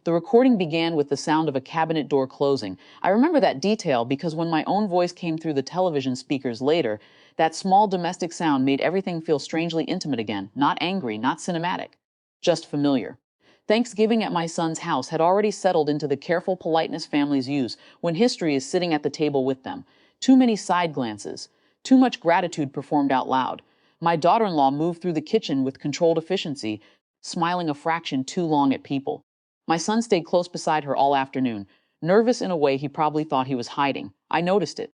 The recording began with the sound of a cabinet door closing. I remember that detail because when my own voice came through the television speakers later, that small domestic sound made everything feel strangely intimate again, not angry, not cinematic, just familiar. Thanksgiving at my son's house had already settled into the careful politeness families use when history is sitting at the table with them. Too many side glances, too much gratitude performed out loud. My daughter-in-law moved through the kitchen with controlled efficiency, smiling a fraction too long at people. My son stayed close beside her all afternoon, nervous in a way he probably thought he was hiding. I noticed it,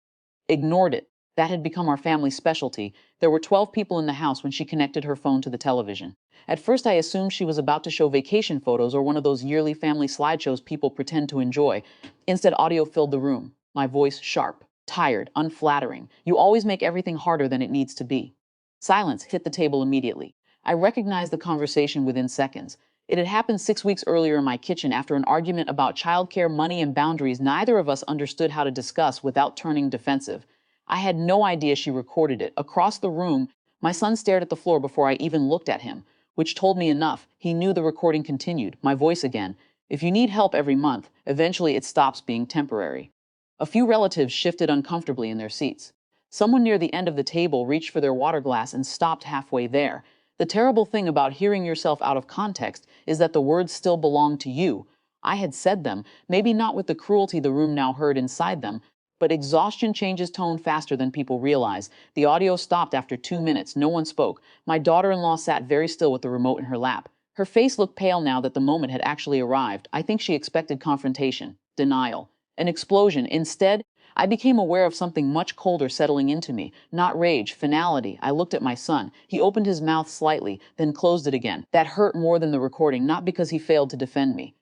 ignored it. That had become our family specialty. There were 12 people in the house when she connected her phone to the television. At first, I assumed she was about to show vacation photos or one of those yearly family slideshows people pretend to enjoy. Instead, audio filled the room, my voice sharp, tired, unflattering. You always make everything harder than it needs to be. Silence hit the table immediately. I recognized the conversation within seconds. It had happened 6 weeks earlier in my kitchen after an argument about childcare, money, and boundaries neither of us understood how to discuss without turning defensive. I had no idea she recorded it. Across the room, my son stared at the floor before I even looked at him, which told me enough. He knew the recording continued, my voice again. If you need help every month, eventually it stops being temporary. A few relatives shifted uncomfortably in their seats. Someone near the end of the table reached for their water glass and stopped halfway there. The terrible thing about hearing yourself out of context is that the words still belong to you. I had said them, maybe not with the cruelty the room now heard inside them, but exhaustion changes tone faster than people realize. The audio stopped after 2 minutes. No one spoke. My daughter-in-law sat very still with the remote in her lap. Her face looked pale now that the moment had actually arrived. I think she expected confrontation, denial, an explosion. Instead, I became aware of something much colder settling into me. Not rage, finality. I looked at my son. He opened his mouth slightly, then closed it again. That hurt more than the recording, not because he failed to defend me.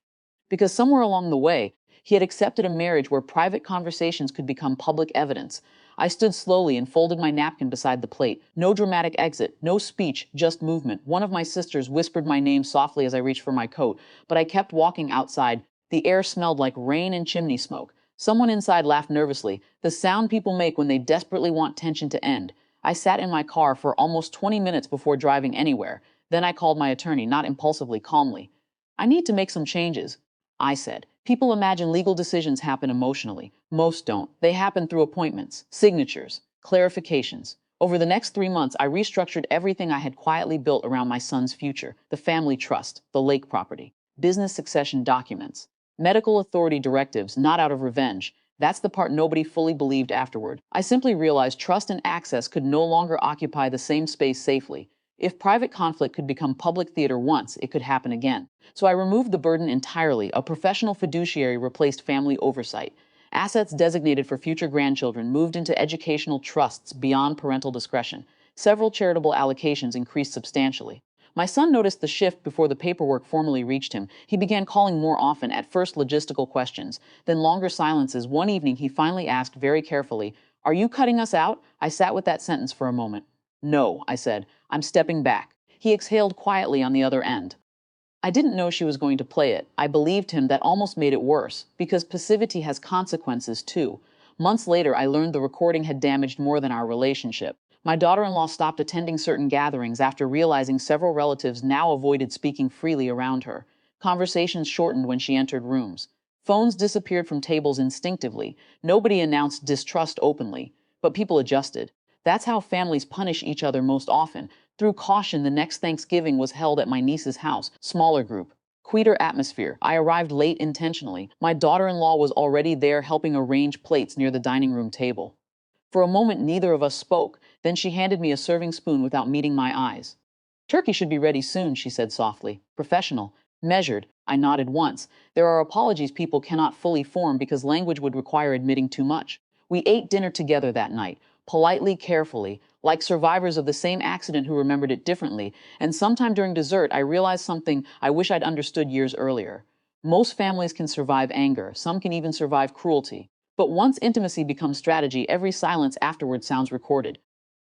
Because somewhere along the way, he had accepted a marriage where private conversations could become public evidence. I stood slowly and folded my napkin beside the plate. No dramatic exit, no speech, just movement. One of my sisters whispered my name softly as I reached for my coat, but I kept walking outside. The air smelled like rain and chimney smoke. Someone inside laughed nervously, the sound people make when they desperately want tension to end. I sat in my car for almost 20 minutes before driving anywhere. Then I called my attorney, not impulsively, calmly. I need to make some changes, I said. People imagine legal decisions happen emotionally. Most don't. They happen through appointments, signatures, clarifications. Over the next 3 months, I restructured everything I had quietly built around my son's future: the family trust, the lake property, business succession documents, medical authority directives, not out of revenge. That's the part nobody fully believed afterward. I simply realized trust and access could no longer occupy the same space safely. If private conflict could become public theater once, it could happen again. So I removed the burden entirely. A professional fiduciary replaced family oversight. Assets designated for future grandchildren moved into educational trusts beyond parental discretion. Several charitable allocations increased substantially. My son noticed the shift before the paperwork formally reached him. He began calling more often, at first logistical questions, then longer silences. One evening, he finally asked very carefully, "Are you cutting us out?" I sat with that sentence for a moment. "No," I said. "I'm stepping back." He exhaled quietly on the other end. I didn't know she was going to play it. I believed him. That almost made it worse, because passivity has consequences too. Months later, I learned the recording had damaged more than our relationship. My daughter-in-law stopped attending certain gatherings after realizing several relatives now avoided speaking freely around her. Conversations shortened when she entered rooms. Phones disappeared from tables instinctively. Nobody announced distrust openly, but people adjusted. That's how families punish each other most often. Through caution, the next Thanksgiving was held at my niece's house, smaller group. Quieter atmosphere. I arrived late intentionally. My daughter-in-law was already there helping arrange plates near the dining room table. For a moment, neither of us spoke. Then she handed me a serving spoon without meeting my eyes. "Turkey should be ready soon," she said softly. Professional. Measured. I nodded once. There are apologies people cannot fully form because language would require admitting too much. We ate dinner together that night, politely, carefully, like survivors of the same accident who remembered it differently, and sometime during dessert I realized something I wish I'd understood years earlier. Most families can survive anger, some can even survive cruelty. But once intimacy becomes strategy, every silence afterward sounds recorded.